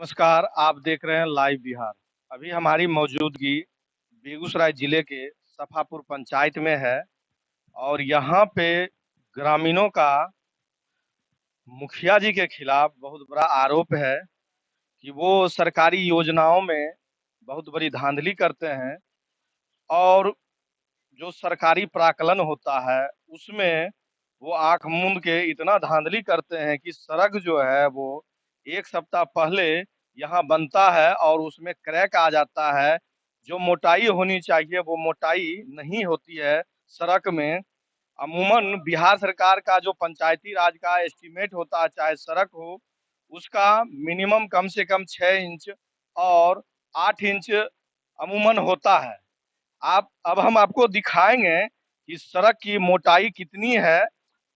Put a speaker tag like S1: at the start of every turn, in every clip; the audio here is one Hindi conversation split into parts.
S1: नमस्कार, आप देख रहे हैं लाइव बिहार। अभी हमारी मौजूदगी बेगूसराय जिले के सफापुर पंचायत में है और यहाँ पे ग्रामीणों का मुखिया जी के खिलाफ बहुत बड़ा आरोप है कि वो सरकारी योजनाओं में बहुत बड़ी धांधली करते हैं और जो सरकारी प्राक्कलन होता है उसमें वो आंख मूंद के इतना धांधली करते हैं कि सड़क जो है वो एक सप्ताह पहले यहाँ बनता है और उसमें क्रैक आ जाता है। जो मोटाई होनी चाहिए वो मोटाई नहीं होती है सड़क में। अमूमन बिहार सरकार का जो पंचायती राज का एस्टीमेट होता है चाहे सड़क हो उसका मिनिमम कम से कम 6 इंच और 8 इंच अमूमन होता है। आप अब हम आपको दिखाएंगे कि सड़क की मोटाई कितनी है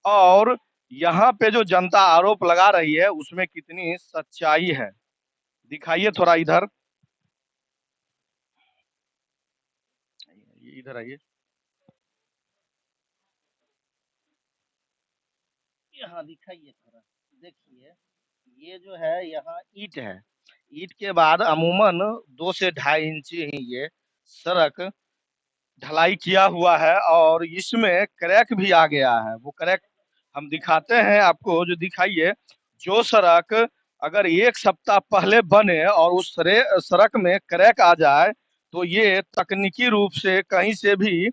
S1: और यहाँ पे जो जनता आरोप लगा रही है उसमें कितनी सच्चाई है। दिखाइए थोड़ा इधर, इधर आइए। यहाँ दिखाइए थोड़ा, देखिए ये जो है यहाँ ईंट है। ईंट के बाद अमूमन 2 से 2.5 इंच ही ये सड़क ढलाई किया हुआ है और इसमें क्रैक भी आ गया है। वो क्रैक हम दिखाते हैं आपको, जो दिखाइए। जो सड़क अगर एक सप्ताह पहले बने और उस सड़क में क्रैक आ जाए तो ये तकनीकी रूप से कहीं से भी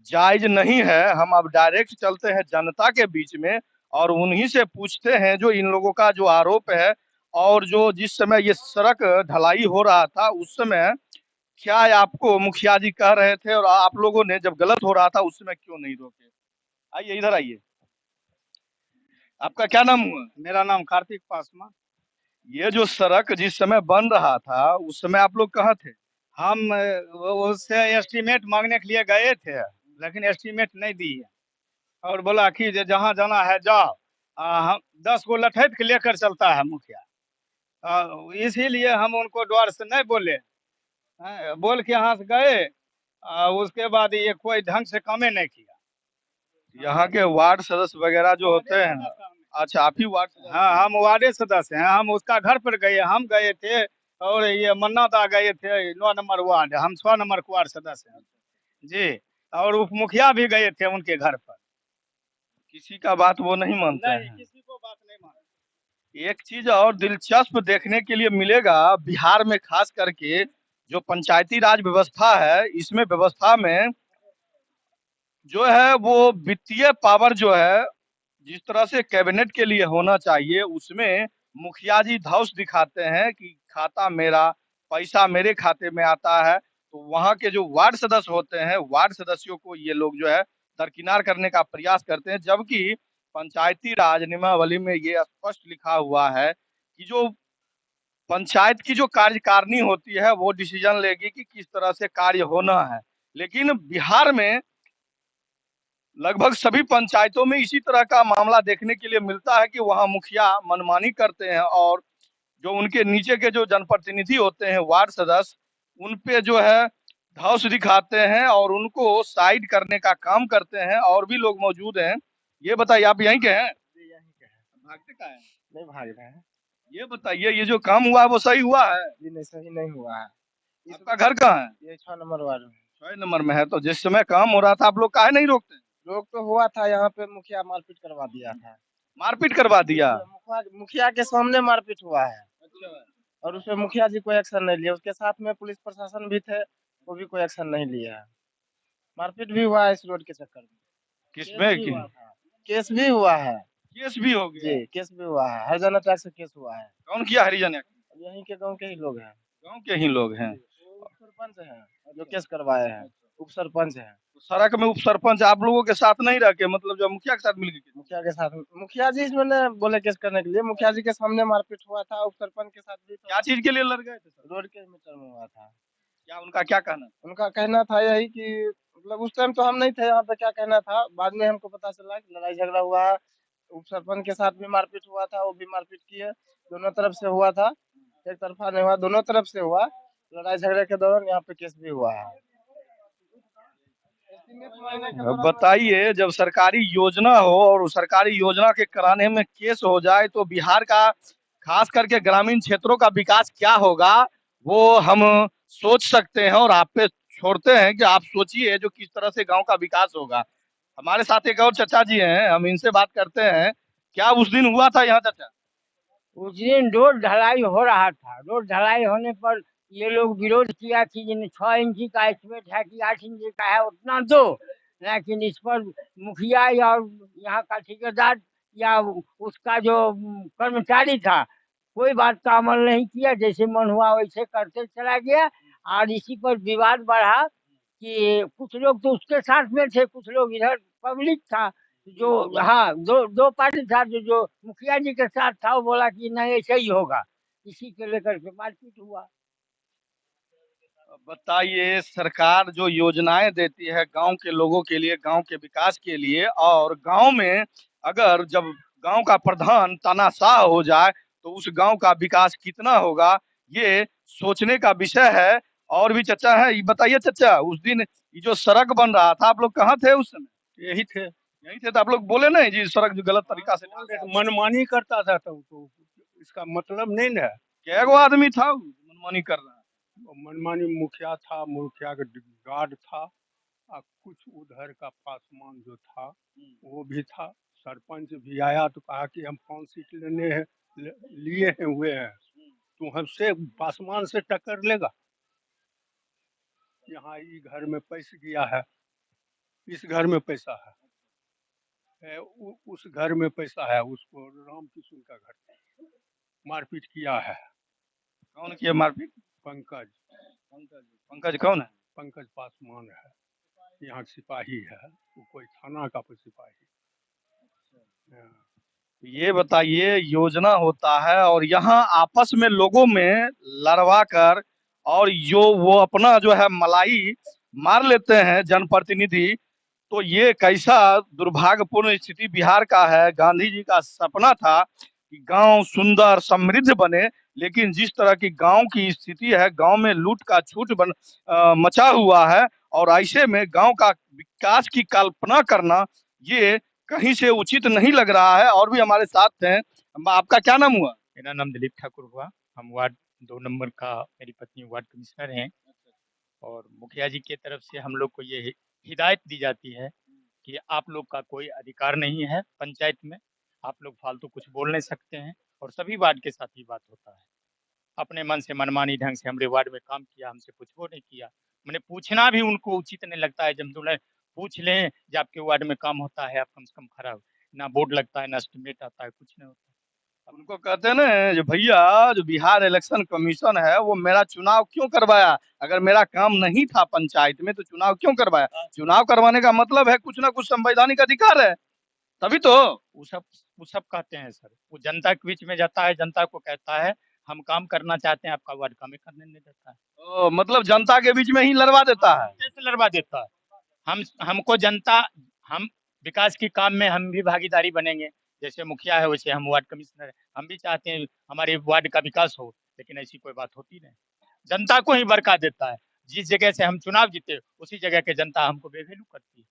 S1: जायज नहीं है। हम अब डायरेक्ट चलते हैं जनता के बीच में और उन्हीं से पूछते हैं जो इन लोगों का जो आरोप है। और जो जिस समय ये सड़क ढलाई हो रहा था उस समय क्या आपको मुखिया जी कह रहे थे और आप लोगों ने जब गलत हो रहा था उस समय क्यों नहीं रोके? आइए इधर आइए। आपका क्या नाम हुआ?
S2: मेरा नाम कार्तिक पासवान।
S1: ये जो सड़क जिस समय बन रहा था उस समय आप लोग कहाँ थे?
S2: हम उससे एस्टीमेट मांगने के लिए गए थे, लेकिन एस्टीमेट नहीं दी है और बोला कि जहाँ जाना है जाओ। हम 10 गो लठैत के लेकर चलता है मुखिया। इसीलिए हम उनको डर से नहीं बोले। बोल के यहाँ से गए। उसके बाद ये कोई ढंग से कामे नहीं किया।
S1: यहाँ के वार्ड सदस्य वगैरह जो होते हैं। अच्छा, आप ही वार्ड सदस्य?
S2: हाँ, हम वार्ड सदस्य हैं। हम उसका घर पर गए, हम गए थे और ये मन्ना दा गए थे 9 नंबर वार्ड, हम 6 नंबर वार्ड सदस्य हैं जी। और उप मुखिया भी गए थे उनके घर पर।
S1: किसी का बात वो नहीं मानते
S2: नहीं,
S1: हैं?
S2: किसी को बात नहीं मानते।
S1: एक चीज और दिलचस्प देखने के लिए मिलेगा बिहार में, खास करके जो पंचायती राज व्यवस्था है इसमें व्यवस्था में जो है वो वित्तीय पावर जो है जिस तरह से कैबिनेट के लिए होना चाहिए उसमें मुखिया जी धौंस दिखाते हैं कि खाता मेरा, पैसा मेरे खाते में आता है। तो वहाँ के जो वार्ड सदस्य होते हैं वार्ड सदस्यों को ये लोग जो है दरकिनार करने का प्रयास करते हैं, जबकि पंचायती राज नियमावली में ये स्पष्ट लिखा हुआ है कि जो पंचायत की जो कार्यकारिणी होती है वो डिसीजन लेगी कि किस तरह से कार्य होना है। लेकिन बिहार में लगभग सभी पंचायतों में इसी तरह का मामला देखने के लिए मिलता है कि वहाँ मुखिया मनमानी करते हैं और जो उनके नीचे के जो जनप्रतिनिधि होते हैं वार्ड सदस्य उन पे जो है धौंस दिखाते हैं और उनको साइड करने का काम करते हैं। और भी लोग मौजूद हैं। ये बताइए, आप यहीं के हैं?
S2: जी, यहीं के हैं। भागते का है? नहीं भाग रहे हैं।
S1: ये बताइए, ये जो काम हुआ है वो सही हुआ है?
S2: जी नहीं, सही नहीं हुआ है।
S1: आपका घर कहाँ है?
S2: ये 6 नंबर वार्ड में।
S1: 6 नंबर में है। तो जिस समय काम हो रहा था आप लोग काहे नहीं रोकते?
S2: लोग तो हुआ था यहाँ पे, मुखिया मारपीट करवा दिया था।
S1: मारपीट करवा दिया?
S2: मुखिया के सामने मारपीट हुआ है
S1: अच्छा।
S2: और उसमें मुखिया जी कोई एक्शन नहीं लिया। उसके साथ में पुलिस प्रशासन भी थे, वो भी कोई एक्शन नहीं लिया है। मारपीट भी हुआ है इस रोड के चक्कर में।
S1: किसमें की?
S2: केस भी हुआ है।
S1: केस भी हो गया?
S2: जी, केस भी हुआ है। हरिजन अटैक से केस हुआ है।
S1: कौन किया हरिजन एक्ट?
S2: यहीं के गांव के ही लोग हैं।
S1: गांव के ही लोग हैं?
S2: उप सरपंच हैं जो केस करवाए हैं। उप सरपंच हैं।
S1: तो सड़क में उप सरपंच आप लोगों के साथ नहीं रह के, मतलब जो मुखिया के साथ मिल गए?
S2: मुखिया के साथ, मुखिया जी इसमें ने बोले केस करने के लिए। मुखिया जी के सामने मारपीट हुआ था। उप सरपंच के साथ भी
S1: क्या चीज के लिए लड़ गए थे सर?
S2: रोड के मीटर में हुआ था।
S1: क्या उनका क्या कहना?
S2: उनका कहना था यही कि मतलब उस टाइम तो हम नहीं थे यहाँ पे, क्या कहना था बाद में हमको पता चला कि लड़ाई झगड़ा हुआ है। उप सरपंच के साथ भी मारपीट हुआ था, वो भी मारपीट किए। दोनों तरफ से हुआ था, एक तरफा नहीं हुआ, दोनों तरफ से हुआ। लड़ाई झगड़े के दौरान यहाँ पे केस भी हुआ है।
S1: अब बताइए, जब सरकारी योजना हो और उस सरकारी योजना के कराने में केस हो जाए तो बिहार का खास करके ग्रामीण क्षेत्रों का विकास क्या होगा वो हम सोच सकते हैं, और आप पे छोड़ते हैं कि आप सोचिए जो किस तरह से गांव का विकास होगा। हमारे साथ एक और चाचा जी हैं, हम इनसे बात करते हैं। क्या उस दिन हुआ था यहाँ चाचा?
S3: उस दिन रोड ढलाई हो रहा था। रोड ढलाई होने पर ये लोग विरोध किया कि 6 इंची का एस्टिमेट है कि 8 इंची का है, उतना दो। लेकिन इस पर मुखिया या यहाँ का ठेकेदार या उसका जो कर्मचारी था, कोई बात का अमल नहीं किया। जैसे मन हुआ वैसे करते चला गया। और इसी पर विवाद बढ़ा कि कुछ लोग तो उसके साथ में थे, कुछ लोग इधर पब्लिक था जो, हाँ, दो दो पार्टी था। जो मुखिया जी के साथ था वो बोला कि नहीं ऐसा ही होगा। इसी के लेकर के मारपीट हुआ।
S1: बताइए, सरकार जो योजनाएं देती है गांव के लोगों के लिए, गांव के विकास के लिए, और गांव में अगर जब गांव का प्रधान तानाशाह हो जाए तो उस गांव का विकास कितना होगा, ये सोचने का विषय है। और भी चचा है, ये बताइए चचा, उस दिन ये जो सड़क बन रहा था, आप लोग कहाँ थे उस समय?
S2: यही थे।
S1: यहीं थे, तो आप लोग बोले नहीं जी सड़क जो गलत तरीका से डाल रहे थे?
S2: मनमानी करता था तो इसका मतलब नहीं ना।
S1: क्या गो आदमी था वो जो मनमानी कर रहा है?
S2: मनमानी मुखिया था, मुखिया का गार्ड था, और कुछ उधर का पासवान जो था वो भी था। सरपंच भी आया तो कहा कि हम 5 सीट लिए हैं हुए हैं, तू हमसे पासवान से टक्कर लेगा। यहाँ ये घर में पैसा गया है, इस घर में पैसा है, उस घर में पैसा है। उसको राम किशुन का घर मारपीट किया है।
S1: कौन किया मारपीट?
S2: पंकज।
S1: पंकज कौन है?
S2: पंकज पासवान है, यहाँ के सिपाही है, वो कोई थाना का सिपाही। हाँ।
S1: ये बताइए, योजना होता है और यहाँ आपस में लोगों में लड़वा कर, और जो वो अपना जो है मलाई मार लेते हैं जनप्रतिनिधि, तो ये कैसा दुर्भाग्यपूर्ण स्थिति बिहार का है। गांधी जी का सपना था कि गांव सुंदर समृद्ध बने, लेकिन जिस तरह की गांव की स्थिति है, गांव में लूट का छूट मचा हुआ है, और ऐसे में गांव का विकास की कल्पना करना ये कहीं से उचित नहीं लग रहा है। और भी हमारे साथ हैं। आपका क्या नाम हुआ?
S4: मेरा नाम दिलीप ठाकुर हुआ। हम वार्ड 2 नंबर का, मेरी पत्नी वार्ड कमिश्नर हैं। और मुखिया जी की तरफ से हम लोग को ये हिदायत दी जाती है कि आप लोग का कोई अधिकार नहीं है पंचायत में, आप लोग फालतू कुछ बोल नहीं सकते हैं। और सभी वार्ड के साथ ही बात होता है। अपने मन से मनमानी ढंग से हमारे वार्ड में काम किया, हमसे कुछ वो नहीं किया। मैंने पूछना भी उनको उचित नहीं लगता है। जब तुम पूछ लें कि आपके वार्ड में काम होता है, आप कम से कम खड़ा हो। ना बोर्ड लगता है, ना एस्टिमेट आता है, कुछ नहीं होता।
S1: उनको कहते हैं ना जो भैया, जो बिहार इलेक्शन कमीशन है वो मेरा चुनाव क्यों करवाया? अगर मेरा काम नहीं था पंचायत में तो चुनाव क्यों करवाया? चुनाव करवाने का मतलब है कुछ ना कुछ संवैधानिक अधिकार है, तभी तो।
S4: वो सब कहते हैं सर, वो जनता के बीच में जाता है, जनता को कहता है हम काम करना चाहते हैं, आपका वार्ड काम ही करने नहीं देता है।
S1: मतलब जनता के बीच में ही लड़वा देता है।
S4: कैसे लड़वा देता है? हमको जनता, हम विकास की काम में हम भी भागीदारी बनेंगे। जैसे मुखिया है वैसे हम वार्ड कमिश्नर है, हम भी चाहते हैं हमारे वार्ड का विकास हो, लेकिन ऐसी कोई बात होती नहीं। जनता को ही भड़का देता है। जिस जगह से हम चुनाव जीते उसी जगह के जनता हमको बेवैल्यू करती है,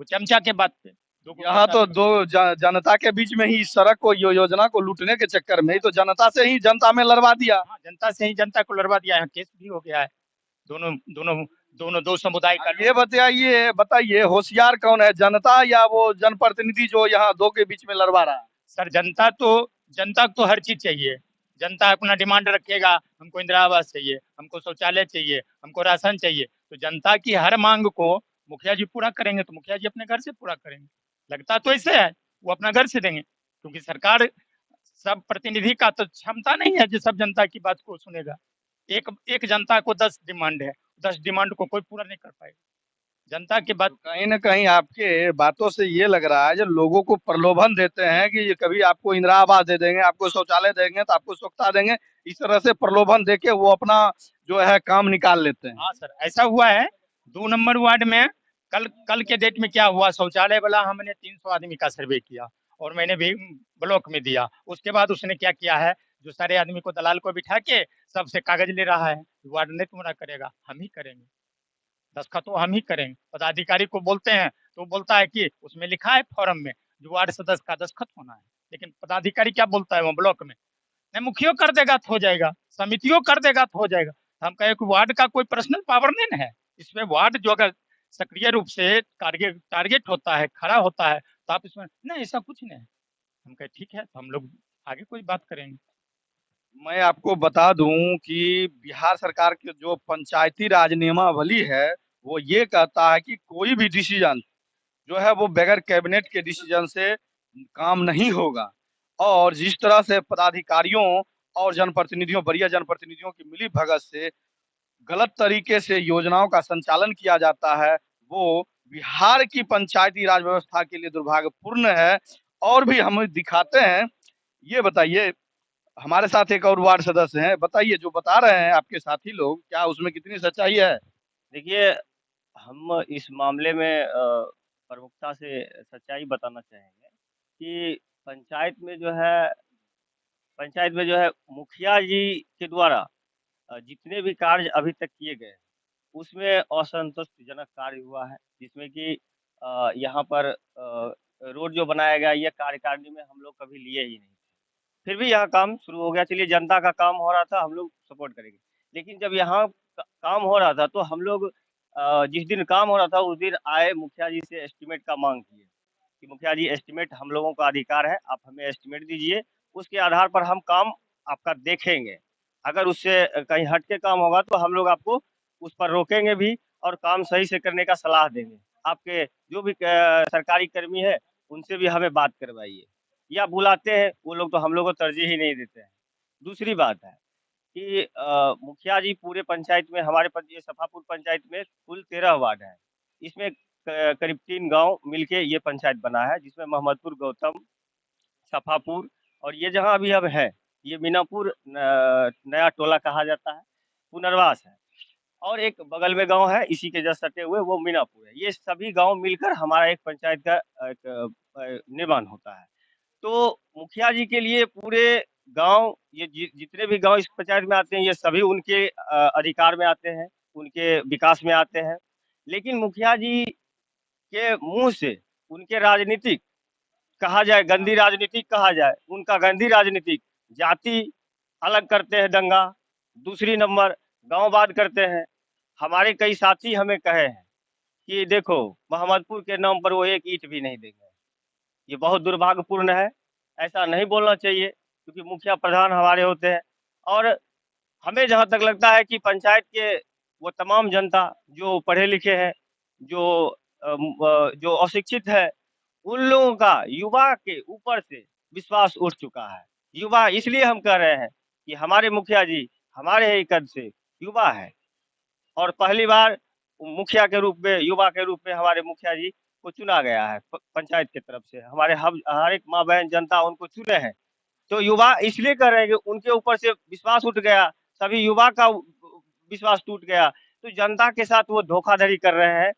S4: वो चमचा के बात पे।
S1: यहाँ तो जनता के बीच में ही इस सड़क को, योजना को लूटने के चक्कर में ही तो जनता से ही जनता में लड़वा दिया।
S4: हाँ, जनता से ही जनता को लड़वा दिया है। केस भी हो गया है दोनों दोनों दोनों दो समुदाय का।
S1: ये बताइए बताइए, होशियार कौन है, जनता या वो जनप्रतिनिधि जो यहाँ दो के बीच में लड़वा रहा है?
S4: सर जनता को तो हर चीज चाहिए। जनता अपना डिमांड रखेगा, हमको इंदिरा आवास चाहिए, हमको शौचालय चाहिए, हमको राशन चाहिए। तो जनता की हर मांग को मुखिया जी पूरा करेंगे, तो मुखिया जी अपने घर से पूरा करेंगे। लगता तो ऐसे है वो अपना घर से देंगे, क्योंकि सरकार, सब प्रतिनिधि का तो क्षमता नहीं है जो सब जनता की बात को सुनेगा। एक एक जनता को 10 डिमांड है, 10 डिमांड को कोई पूरा नहीं कर पाएगा। जनता की बात।
S1: कहीं ना कहीं आपके बातों से ये लग रहा है जो लोगों को प्रलोभन देते हैं कि ये कभी आपको इंदिरा आवास दे देंगे, आपको शौचालय देंगे, तो आपको स्वच्छता देंगे, इस तरह से प्रलोभन देके वो अपना जो है काम निकाल लेते हैं।
S4: हाँ सर, ऐसा हुआ है 2 नंबर वार्ड में। कल के डेट में क्या हुआ, शौचालय वाला हमने 300 आदमी का सर्वे किया और मैंने भी ब्लॉक में दिया। उसके बाद उसने क्या किया है, जो सारे आदमी को, दलाल को बिठा के सबसे कागज ले रहा है। वार्ड नहीं तुम्हारा करेगा, हम ही करेंगे, दस्तखत तो हम ही करेंगे। पदाधिकारी को बोलते हैं तो वो बोलता है कि उसमें लिखा है फॉर्म में जो वार्ड सदस्य का दस्तखत होना है, लेकिन पदाधिकारी क्या बोलता है वो ब्लॉक में, नहीं मुखियो कर देगा तो हो जाएगा, समितियों कर देगा तो हो जाएगा। हम कहे कि वार्ड का कोई पर्सनल पावर नहीं ना है इसमें। वार्ड जो अगर सक्रिय रूप से टारगेट टारगेट होता है, खड़ा होता है, तो आप इसमें नहीं, ऐसा कुछ नहीं है। हम कहे ठीक है, तो हम लोग आगे कोई बात करेंगे।
S1: मैं आपको बता दूं कि बिहार सरकार की जो पंचायती राज नियमावली है, वो ये कहता है कि कोई भी डिसीजन जो है वो बगैर कैबिनेट के डिसीजन से काम नहीं होगा। और जिस तरह से पदाधिकारियों और जनप्रतिनिधियों, वरीय जनप्रतिनिधियों की मिली भगत से गलत तरीके से योजनाओं का संचालन किया जाता है, वो बिहार की पंचायती राज व्यवस्था के लिए दुर्भाग्यपूर्ण है। और भी हम दिखाते हैं। ये बताइए, हमारे साथ एक और वार्ड सदस्य हैं, बताइए जो बता रहे हैं आपके साथी लोग, क्या उसमें कितनी सच्चाई है?
S5: देखिए, हम इस मामले में प्रमुखता से सच्चाई बताना चाहेंगे कि पंचायत में जो है मुखिया जी के द्वारा जितने भी कार्य अभी तक किए गए हैं, उसमें असंतोषजनक कार्य हुआ है। जिसमें कि यहाँ पर रोड जो बनाया गया, ये कार्यकारिणी में हम लोग कभी लिए ही नहीं। फिर भी यहाँ काम शुरू हो गया, चलिए जनता का काम हो रहा था, हम लोग सपोर्ट करेंगे। लेकिन जब यहाँ काम हो रहा था तो हम लोग जिस दिन काम हो रहा था उस दिन आए मुखिया जी से एस्टीमेट का मांग किए कि मुखिया जी एस्टीमेट हम लोगों का अधिकार है, आप हमें एस्टीमेट दीजिए, उसके आधार पर हम काम आपका देखेंगे। अगर उससे कहीं हट के काम होगा तो हम लोग आपको उस पर रोकेंगे भी और काम सही से करने का सलाह देंगे। आपके जो भी सरकारी कर्मी है उनसे भी हमें बात करवाइए, या बुलाते हैं वो लोग तो हम लोग को तरजीह ही नहीं देते हैं। दूसरी बात है कि मुखिया जी पूरे पंचायत में, हमारे ये सफापुर पंचायत में कुल 13 वार्ड है। इसमें करीब 3 गांव मिलके ये पंचायत बना है, जिसमें मोहम्मदपुर, गौतम, सफापुर और ये जहाँ अभी अब है ये मीनापुर नया टोला कहा जाता है, पुनर्वास है, और एक बगल में गांव है इसी के जस्ट सटे हुए, वो मीनापुर है। ये सभी गांव मिलकर हमारा एक पंचायत का एक निर्माण होता है। तो मुखिया जी के लिए पूरे गांव, ये जितने भी गांव इस पंचायत में आते हैं ये सभी उनके अधिकार में आते हैं, उनके विकास में आते हैं। लेकिन मुखिया जी के मुंह से उनके राजनीतिक कहा जाए, गंदी राजनीतिक कहा जाए, उनका गंदी राजनीतिक, जाति अलग करते हैं दंगा, दूसरी नंबर गांववाद करते हैं। हमारे कई साथी हमें कहे हैं कि देखो मोहम्मदपुर के नाम पर वो एक ईंट भी नहीं देंगे। ये बहुत दुर्भाग्यपूर्ण है, ऐसा नहीं बोलना चाहिए, क्योंकि मुखिया प्रधान हमारे होते हैं। और हमें जहाँ तक लगता है कि पंचायत के वो तमाम जनता जो पढ़े लिखे हैं, जो अशिक्षित है, उन लोगों का युवा के ऊपर से विश्वास उठ चुका है। युवा, इसलिए हम कह रहे हैं कि हमारे मुखिया जी हमारे ही कद से युवा है, और पहली बार मुखिया के रूप में, युवा के रूप में हमारे मुखिया जी को चुना गया है पंचायत की तरफ से। हमारे हर एक माँ बहन जनता उनको चुने हैं। तो युवा इसलिए कर रहे हैं कि उनके ऊपर से विश्वास उठ गया, सभी युवा का विश्वास टूट गया, तो जनता के साथ वो धोखाधड़ी कर रहे हैं।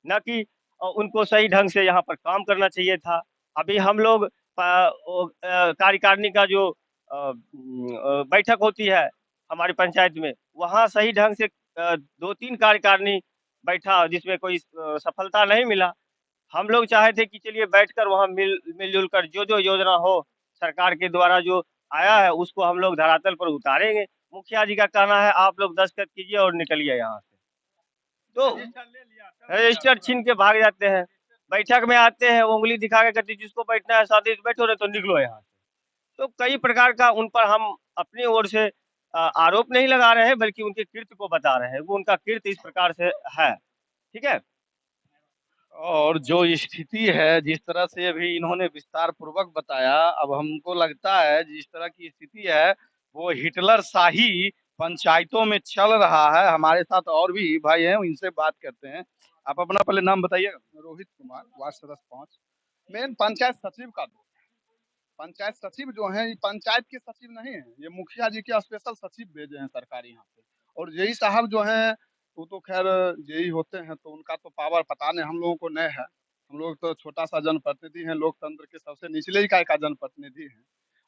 S5: न कि उनको सही ढंग से यहाँ पर काम करना चाहिए था। अभी हम लोग कार्यकारिणी का जो बैठक होती है हमारी पंचायत में, वहाँ सही ढंग से 2-3 कार्यकारिणी बैठा, जिसमें कोई सफलता नहीं मिला। हम लोग चाहे थे कि चलिए बैठकर वहाँ मिलजुल कर जो योजना हो सरकार के द्वारा जो आया है उसको हम लोग धरातल पर उतारेंगे। मुखिया जी का कहना है आप लोग दस्तखत कीजिए और निकलिए यहाँ से, तो रजिस्टर छीन के भाग जाते हैं। बैठक में आते हैं, उंगली दिखा के कहते जिसको बैठना है शादी बैठो, रहे तो निकलो यहाँ से। तो कई प्रकार का उन पर हम अपनी ओर से आरोप नहीं लगा रहे हैं, बल्कि उनके कृत्य को बता रहे हैं। वो उनका कृत्य इस प्रकार से है, ठीक है।
S1: और जो स्थिति है, जिस तरह से अभी इन्होंने विस्तार पूर्वक बताया, अब हमको लगता है जिस तरह की स्थिति है वो हिटलर शाही पंचायतों में चल रहा है। हमारे साथ और भी भाई हैं, इनसे बात करते हैं। आप अपना पहले नाम बताइएगा।
S6: रोहित कुमार, वार्ड सदस्य 5। मेन पंचायत सचिव का दोष है। पंचायत सचिव जो है, ये पंचायत के सचिव नहीं है, ये मुखिया जी के स्पेशल सचिव भेजे हैं सरकारी यहाँ पे। और जेई साहब जो हैं वो तो खैर जेई होते हैं, तो उनका तो पावर पता नहीं, हम लोगों को नहीं है। हम लोग तो छोटा सा जनप्रतिनिधि हैं, लोकतंत्र के सबसे निचले इकाई का जनप्रतिनिधि है।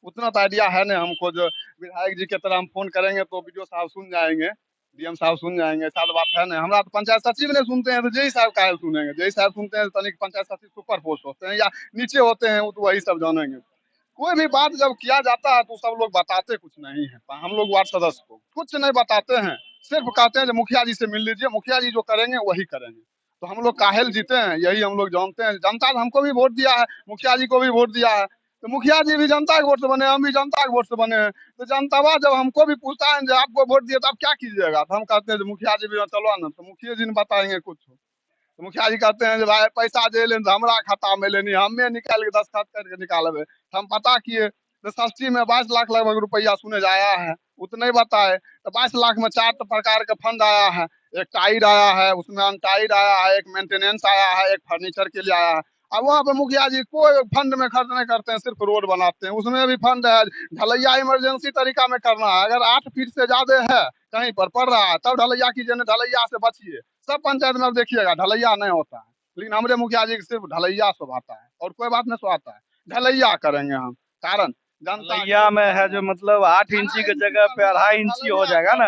S6: उतना तो आइडिया है नहीं हमको। जो विधायक जी की तरह हम फोन करेंगे तो बीडीओ साहब सुन जाएंगे, डीएम साहब सुन जाएंगे, ऐसा तो बात है नहीं। हमारा तो पंचायत सचिव नहीं सुनते हैं तो जेई साहब का सुनेंगे। जेई साहब सुनते हैं तो तनिक पंचायत सचिव सुपर पोस्ट होते हैं या नीचे होते हैं, वो तो वही सब जानेंगे। कोई भी बात जब किया जाता है तो सब लोग बताते कुछ नहीं है। हम लोग वार्ड सदस्य को कुछ नहीं बताते हैं, सिर्फ कहते हैं जो मुखिया जी से मिल लीजिए, मुखिया जी जो करेंगे वही करेंगे। तो हम लोग काहेल जीते हैं यही हम लोग जानते हैं। जनता ने हमको भी वोट दिया है, मुखिया जी को भी वोट दिया है, तो मुखिया जी भी जनता के वोट से बने, हम भी जनता के वोट से बने हैं। तो जनता जब हमको भी पूछता है जो आपको वोट दिया तो आप क्या कीजिएगा, तो हम कहते हैं जो मुखिया जी भी चलो ना, तो मुखिया जी ने बताएंगे कुछ। तो मुखिया जी कहते हैं जो भाई पैसा दे लें तो हमारा खाता में लेनी, हमें निकाल के दस्तखत करके निकालबे। तो हम पता किए तो सस्ती में 22 लाख लगभग रुपया सुने जाया है, उतना ही बताए। तो 22 लाख में 4 प्रकार का फंड आया है, एक टाइड आया है, उसमें अनटाइड आया है, एक मेंटेनेंस आया है, एक फर्नीचर के लिए आया है। अब वहाँ पे मुखिया जी कोई फंड में खर्च नहीं करते हैं, सिर्फ रोड बनाते हैं, उसमें भी फंड है। ढलैया इमरजेंसी तरीका में करना है, अगर 8 फीट से ज्यादा है कहीं पर पड़ रहा है तब ढलैया कीजिए, नहीं ढलैया से बचिए। सब पंचायत में अब देखिएगा ढलैया नहीं होता है, लेकिन हमारे मुखिया जी सिर्फ ढलैया सब आता है और कोई बात नहीं सो आता है। ढलैया करेंगे हम, कारण जनता
S1: ढलैया में है जो मतलब 8 इंची की जगह पे 2.5 इंची हो जाएगा ना,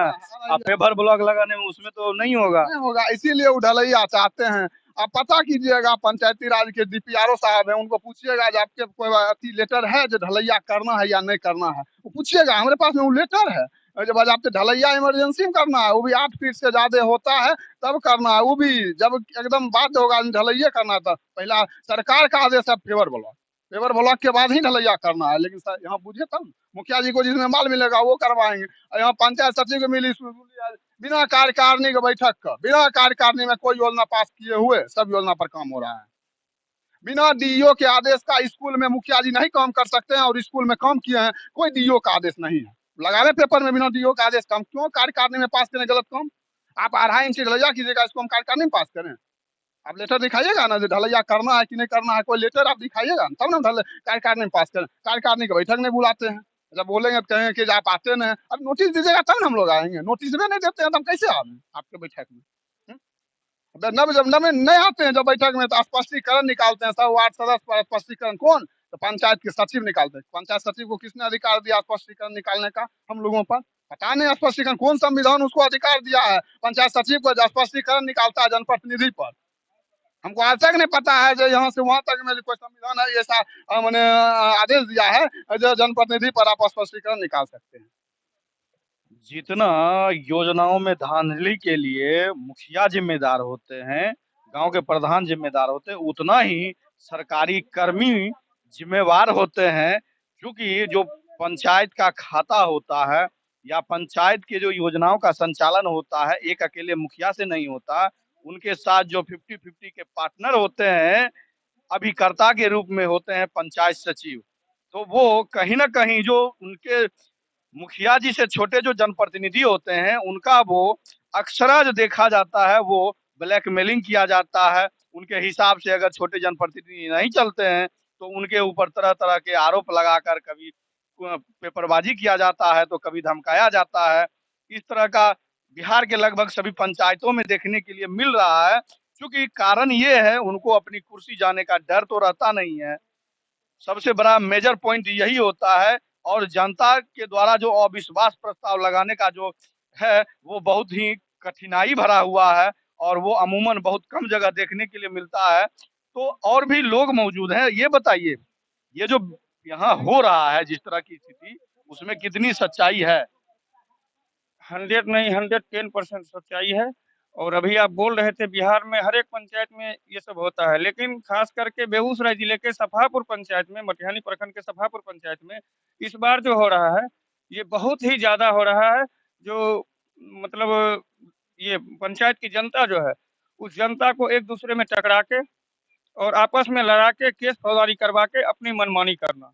S1: अब पेपर ब्लॉक लगाने में उसमें तो नहीं होगा।
S6: नहीं होगा, इसीलिए वो ढलैया चाहते हैं। आप पता कीजिएगा पंचायती राज के डीपीआरओ साहब हैं, उनको पूछिएगा जो आपके कोई अति लेटर है जो ढलैया करना है या नहीं करना है, वो पूछिएगा। हमारे पास में वो लेटर है, और जब आपके ढलैया इमरजेंसी में करना है, वो भी 8 फीट से ज्यादा होता है तब करना है, वो भी जब एकदम बाध्य होगा ढलैया करना है। तब पहला सरकार का आदेश है फेवर ब्लॉक के बाद ही ढलैया करना है। लेकिन सर यहाँ बुझे तब मुखिया जी को जिसमें माल मिलेगा वो करवाएंगे, और यहाँ पंचायत सचिव को मिली बिना कार्यकारिणी के बैठक का, बिना कार्यकारिणी में कोई योजना पास किए हुए सब योजना पर काम हो रहा है। बिना डीईओ के आदेश का स्कूल में मुखिया जी नहीं काम कर सकते हैं, और स्कूल में काम किए हैं, कोई डीईओ का आदेश नहीं है। लगा रहे पेपर में बिना डीईओ का आदेश काम, क्यों कार्यकारिणी में पास करें गलत काम? आप 2.5 इंच ढलैया कीजिएगा, इसको हम कार्यकारिणी में पास करें? आप लेटर दिखाइएगा ना जो ढलैया करना है कि नहीं करना है, कोई लेटर आप दिखाइएगा तब ना कार्यकारिणी में पास करें। कार्यकारिणी की बैठक नहीं बुलाते हैं, जब बोलेंगे तो कहेंगे कि आप आते नहीं। अब नोटिस दीजिएगा तब ना हम लोग आएंगे, नोटिस भी नहीं देते हैं तो हम कैसे आए आपके बैठक में? जब नहीं आते हैं जब बैठक में तो स्पष्टीकरण निकालते हैं, सब वार्ड सदस्य पर स्पष्टीकरण कौन? तो पंचायत के सचिव निकालते हैं। पंचायत सचिव को किसने अधिकार दिया स्पष्टीकरण निकालने का? हम लोगों पर पता नहीं स्पष्टीकरण कौन संविधान उसको अधिकार दिया है पंचायत सचिव को स्पष्टीकरण निकालता है जनप्रतिनिधि पर। हमको आज तक नहीं पता है जो यहाँ से वहां तक में कोई संविधान है ऐसा मैंने आदेश दिया है जो जनप्रतिनिधि पर आप स्पष्टीकरण निकाल सकते हैं।
S1: जितना योजनाओं में धांधली के लिए मुखिया जिम्मेदार होते हैं, गांव के प्रधान जिम्मेदार होते हैं, उतना ही सरकारी कर्मी जिम्मेवार होते हैं। क्योंकि जो पंचायत का खाता होता है या पंचायत के जो योजनाओं का संचालन होता है, एक अकेले मुखिया से नहीं होता। उनके साथ जो 50-50 के पार्टनर होते हैं, अभिकर्ता के रूप में होते हैं पंचायत सचिव। तो वो कहीं ना कहीं जो उनके मुखिया जी से छोटे जो जनप्रतिनिधि होते हैं, उनका वो अक्सर जो देखा जाता है वो ब्लैकमेलिंग किया जाता है। उनके हिसाब से अगर छोटे जनप्रतिनिधि नहीं चलते हैं तो उनके ऊपर तरह तरह के आरोप लगाकर कभी पेपरबाजी किया जाता है तो कभी धमकाया जाता है। इस तरह का बिहार के लगभग सभी पंचायतों में देखने के लिए मिल रहा है। क्योंकि कारण ये है उनको अपनी कुर्सी जाने का डर तो रहता नहीं है, सबसे बड़ा मेजर पॉइंट यही होता है। और जनता के द्वारा जो अविश्वास प्रस्ताव लगाने का जो है वो बहुत ही कठिनाई भरा हुआ है, और वो अमूमन बहुत कम जगह देखने के लिए मिलता है। तो और भी लोग मौजूद हैं, ये बताइए ये जो यहाँ हो रहा है जिस तरह की स्थिति, उसमें कितनी सच्चाई है?
S4: 100 नहीं 110% सच्चाई है। और अभी आप बोल रहे थे बिहार में हर एक पंचायत में ये सब होता है, लेकिन खास करके बेगूसराय जिले के सफापुर पंचायत में, मटिहानी प्रखंड के सफापुर पंचायत में इस बार जो हो रहा है ये बहुत ही ज्यादा हो रहा है। जो मतलब ये पंचायत की जनता जो है उस जनता को एक दूसरे में टकरा के और आपस में लड़ा के केस फौजदारी करवा के अपनी मनमानी करना,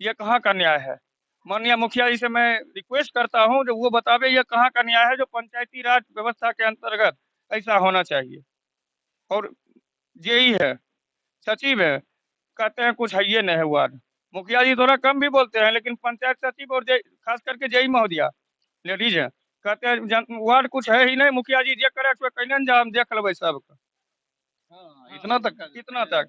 S4: ये कहाँ का न्याय है? माननीय मुखिया जी से मैं रिक्वेस्ट करता हूं जो वो बतावे ये कहाँ का न्याय है जो पंचायती राज व्यवस्था के अंतर्गत ऐसा होना चाहिए। और जेई है, सचिव है, कहते हैं कुछ है ये नहीं हुआ। मुखिया जी थोड़ा कम भी बोलते हैं, लेकिन पंचायत सचिव और खास करके जेई महोदया लेडीज है, कहते हैं वार्ड कुछ है ही नहीं, मुखिया जी जे करे कैलन जा हम देख लेबै सबका।
S1: इतना तक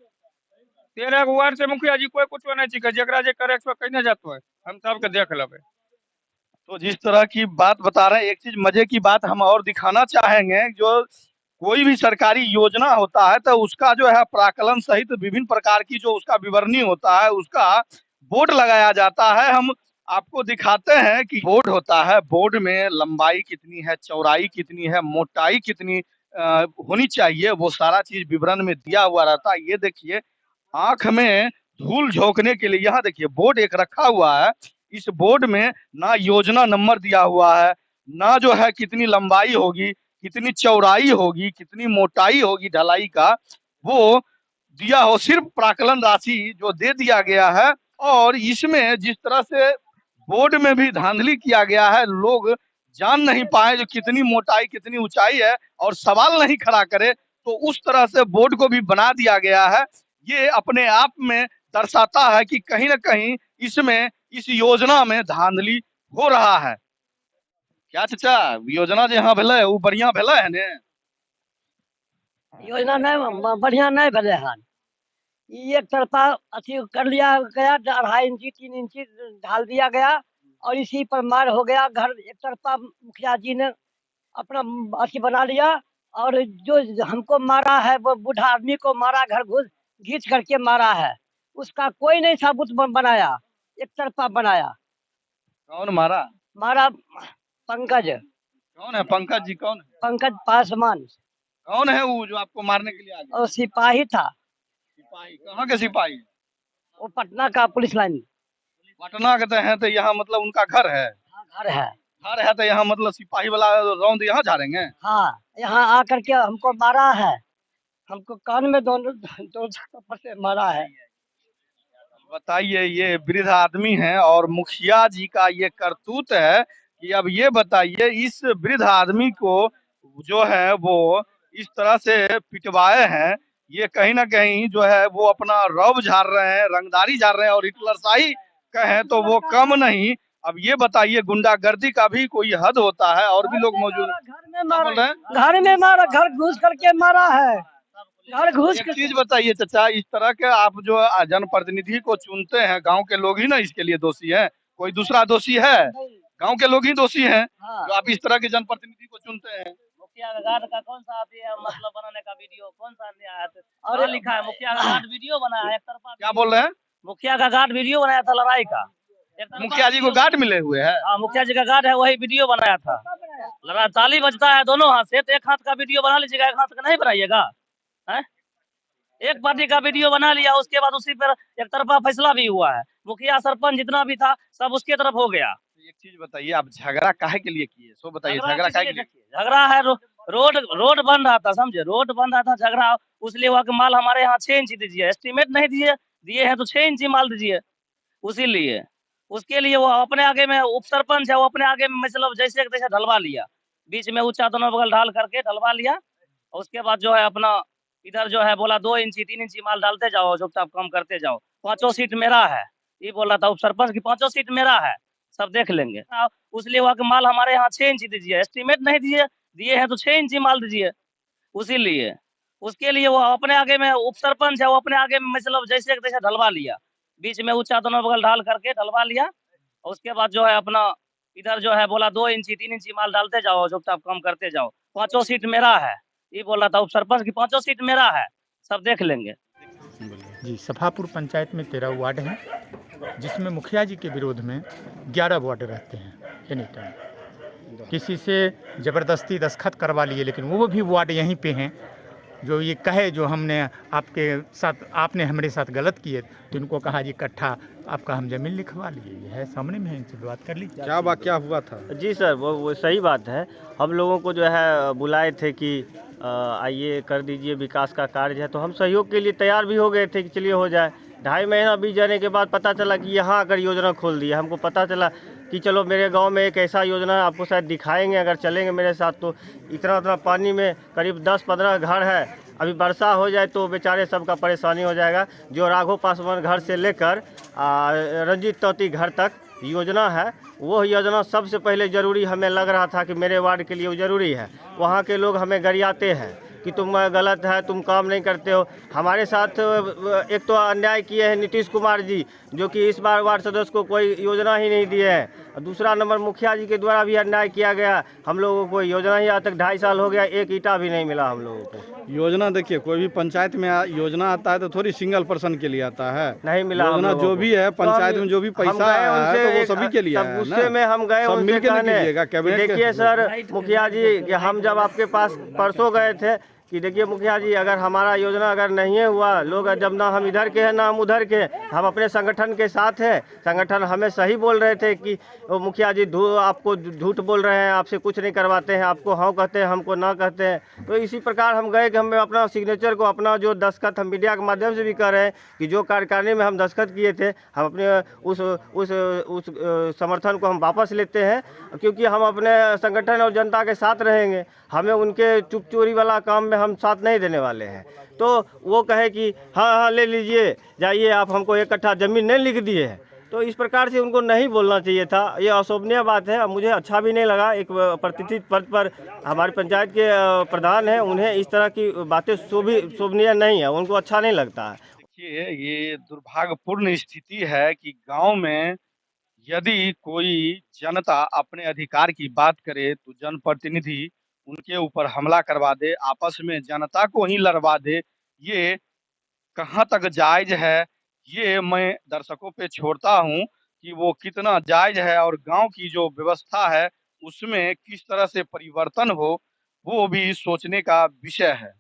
S4: 13 वार्ड से मुखिया जी कोई कुछ नहीं चाहिए, जरा जे करे कहने जातो है हम सबके देख लेबै।
S1: तो जिस तरह की बात बता रहे हैं, एक चीज मजे की बात हम और दिखाना चाहेंगे, जो कोई भी सरकारी योजना होता है तो उसका जो है प्राकलन सहित विभिन्न प्रकार की जो उसका विवरणी होता है, उसका बोर्ड लगाया जाता है। हम आपको दिखाते हैं कि बोर्ड होता है, बोर्ड में लंबाई कितनी है, चौड़ाई कितनी है, मोटाई कितनी होनी चाहिए, वो सारा चीज विवरण में दिया हुआ रहता है। ये देखिए, आंख में धूल झोंकने के लिए यहाँ देखिए बोर्ड एक रखा हुआ है। इस बोर्ड में ना योजना नंबर दिया हुआ है, ना जो है कितनी लंबाई होगी, कितनी चौड़ाई होगी, कितनी मोटाई होगी ढलाई का, वो दिया हो। सिर्फ प्राकलन राशि जो दे दिया गया है। और इसमें जिस तरह से बोर्ड में भी धांधली किया गया है, लोग जान नहीं पाए जो कितनी मोटाई कितनी ऊंचाई है और सवाल नहीं खड़ा करे, तो उस तरह से बोर्ड को भी बना दिया गया है। ये अपने आप में दर्शाता है कि कहीं ना कहीं इसमें इस योजना में धांधली हो रहा है। क्या चाचा, योजना जो यहाँ भेलै वो बढ़िया भेलै है ने?
S7: योजना नहीं बढ़िया नहीं भले हन। ये एक तरफा अथी कर लिया गया, 2.5 इंची 3 इंची ढाल दिया गया और इसी पर मार हो गया। घर एक तरफा मुखिया जी ने अपना अथी बना लिया और जो हमको मारा है वो बूढ़ा आदमी को मारा, घर घुस घींच करके मारा है। उसका कोई नहीं सबूत बनाया, एक तरफा बनाया।
S1: कौन मारा?
S7: मारा पंकज।
S1: कौन है पंकज जी? कौन है?
S7: पंकज पासवान।
S1: कौन है वो जो आपको मारने के लिए आ गया?
S7: और सिपाही था।
S1: सिपाही? कहाँ के सिपाही?
S7: वो पटना का पुलिस लाइन।
S1: पटना के हैं तो यहाँ मतलब उनका घर है?
S7: घर है।
S1: घर है तो यहाँ मतलब सिपाही वाला रौंद यहाँ झाड़ेंगे?
S7: हाँ, यहाँ आकर के हमको मारा है, हमको कान में दोनों जगह से मारा है।
S1: बताइए, ये वृद्ध आदमी है और मुखिया जी का ये करतूत है कि अब ये बताइए इस वृद्ध आदमी को जो है वो इस तरह से पिटवाए हैं, ये कहीं ना कहीं जो है वो अपना रौब झाड़ रहे हैं, रंगदारी झाड़ रहे हैं और हिटलरशाही कहें तो वो कम नहीं। अब ये बताइए, गुंडागर्दी का भी कोई हद होता है? और भी लोग मौजूद हैं।
S7: घर में मारा, घर घुस करके मारा है, घर घुस
S1: एक चीज बताइए चाचा, इस तरह के आप जो जनप्रतिनिधि को चुनते हैं, गांव के लोग ही ना इसके लिए दोषी हैं? कोई दूसरा दोषी है? गांव के लोग ही दोषी हैं जो आप इस तरह के जनप्रतिनिधि को चुनते हैं।
S8: मुखिया का गार्ड का कौन सा अभी है मतलब बनाने का वीडियो कौन सा आया था? और लिखा है मुखिया का गार्ड वीडियो बनाया है, एक तरफा।
S1: क्या बोल रहे हैं?
S8: मुखिया का गार्ड वीडियो बनाया था लड़ाई का।
S1: मुखिया जी को गार्ड मिले हुए हैं?
S8: हाँ, मुखिया जी का गार्ड है, वही वीडियो बनाया था। लड़ा ताली बजता है दोनों हाथ से, तो एक हाथ का वीडियो बना लीजिएगा, एक हाथ का नहीं बनाइएगा। एक पार्टी का वीडियो बना लिया, उसके बाद उसी पर एक तरफा फैसला भी हुआ है। मुखिया सरपंच जितना भी था सब उसके तरफ हो गया।
S1: एक चीज बताइए, आप झगड़ा काहे के लिए किए? सो बताइए, झगड़ा काहे के लिए?
S8: झगड़ा है, रोड बन रहा था, समझे, रोड बन रहा था, झगड़ा उसलिए हुआ कि माल हमारे यहाँ 6 इंची दीजिए, एस्टीमेट नहीं दिए हैं तो 6 इंची माल दीजिए। उसी लिए उसके लिए वो अपने आगे में उप सरपंच है, वो अपने आगे में मतलब जैसे तैसे ढलवा लिया, बीच में ऊंचा दोनों बगल ढाल करके ढलवा लिया। और उसके बाद जो है अपना इधर जो है बोला 2 इंची 3 इंची माल डालते जाओ, चुपचाप कम करते जाओ, 5 सीट मेरा है, ये बोल रहा था उप सरपंच की 5 सीट मेरा है, सब देख लेंगे। उसलिए हुआ कि माल हमारे यहाँ 6 इंची दीजिए, एस्टीमेट नहीं दिए हैं तो 6 इंची माल दीजिए। उसी लिए उसके लिए वो अपने आगे में उप सरपंच है, वो अपने आगे में मतलब जैसे तैसे ढलवा लिया, बीच में ऊंचा दोनों बगल ढाल करके ढलवा लिया। और उसके बाद जो है अपना इधर जो है बोला 2 इंची 3 इंची माल डालते जाओ, चुपचाप कम करते जाओ, 5 सीट मेरा है, ये बोल रहा था उप सरपंच की 5 सीट मेरा है, सब देख लेंगे।
S4: जी, सभापुर पंचायत में 13 वार्ड हैं, जिसमें मुखिया जी के विरोध में 11 वार्ड रहते हैं। एनी टाइम किसी से ज़बरदस्ती दस्तखत करवा लिए, लेकिन वो भी वार्ड यहीं पे हैं जो ये कहे जो हमने आपके साथ, आपने हमारे साथ गलत किए, तो इनको कहा जी इकट्ठा आपका हम ज़मीन लिखवा लिए। ये है सामने में, इनसे बात कर लीजिए।
S1: क्या हुआ था?
S5: जी सर, वो सही बात है। हम लोगों को जो है बुलाए थे कि आइए कर दीजिए, विकास का कार्य है, तो हम सहयोग के लिए तैयार भी हो गए थे कि चलिए हो जाए। 2.5 महीना बीत जाने के बाद पता चला कि यहाँ अगर योजना खोल दी है। हमको पता चला कि चलो मेरे गांव में एक ऐसा योजना है, आपको शायद दिखाएंगे अगर चलेंगे मेरे साथ। तो इतना पानी में करीब 10-15 घर है, अभी वर्षा हो जाए तो बेचारे सबका परेशानी हो जाएगा। जो राघव पासवान घर से लेकर रंजीत तौती घर तक योजना है, वो योजना सबसे पहले ज़रूरी हमें लग रहा था कि मेरे वार्ड के लिए वो ज़रूरी है। वहाँ के लोग हमें गरियाते हैं कि तुम गलत है, तुम काम नहीं करते हो। हमारे साथ एक तो अन्याय किए हैं नीतीश कुमार जी, जो कि इस बार वार्ड सदस्य को कोई योजना ही नहीं दिए हैं।
S9: और दूसरा नंबर मुखिया जी के द्वारा भी अन्याय किया गया। हम लोगों को योजना ही आज तक 2.5 साल हो गया, एक ईंटा भी नहीं मिला हम लोगों को।
S10: योजना देखिए, कोई भी पंचायत में योजना आता है तो थोड़ी सिंगल पर्सन के लिए आता है,
S9: नहीं मिला हम
S10: योजना
S9: लोगों
S10: जो
S9: को।
S10: भी है पंचायत में जो भी पैसा आया है तो वो सभी के लिए है
S9: गुस्से में हम गए
S10: सब
S9: उनसे
S10: मिलके नहीं
S9: कहने
S10: कीजिएगा,
S9: कि
S10: कैबिनेट के-
S9: देखिए सर मुखिया जी कि हम जब आपके पास परसों गए थे कि देखिए मुखिया जी अगर हमारा योजना अगर नहीं है हुआ, लोग जब ना हम इधर के हैं ना हम उधर के, हम अपने संगठन के साथ हैं, संगठन हमें सही बोल रहे थे कि वो मुखिया जी आपको झूठ बोल रहे हैं, आपसे कुछ नहीं करवाते हैं, आपको हाँ कहते हैं हमको ना कहते हैं। तो इसी प्रकार हम गए कि हमें अपना सिग्नेचर को, अपना जो दस्तखत हम मीडिया के माध्यम से भी कर रहे हैं कि जो कार्यकारिणी में हम दस्तखत किए थे हम अपने उस समर्थन को हम वापस लेते हैं, क्योंकि हम अपने संगठन और जनता के साथ रहेंगे, हमें उनके चुप चोरी वाला काम में हम साथ नहीं देने वाले हैं। तो वो कहे कि हाँ ले लीजिए जाइए, आप हमको 1 कट्ठा ज़मीन नहीं लिख दिए हैं। तो इस प्रकार से उनको नहीं बोलना चाहिए था, ये अशोभनीय बात है। मुझे अच्छा भी नहीं लगा, एक प्रतिष्ठित पद पर हमारी पंचायत के प्रधान हैं, उन्हें इस तरह की बातें शोभनीय नहीं है, उनको अच्छा नहीं लगता है।
S1: देखिए ये दुर्भाग्यपूर्ण स्थिति है कि गांव में यदि कोई जनता अपने अधिकार की बात करे तो जनप्रतिनिधि उनके ऊपर हमला करवा दे, आपस में जनता को ही लड़वा दे, ये कहाँ तक जायज है, ये मैं दर्शकों पे छोड़ता हूँ कि वो कितना जायज है और गांव की जो व्यवस्था है उसमें किस तरह से परिवर्तन हो, वो भी सोचने का विषय है।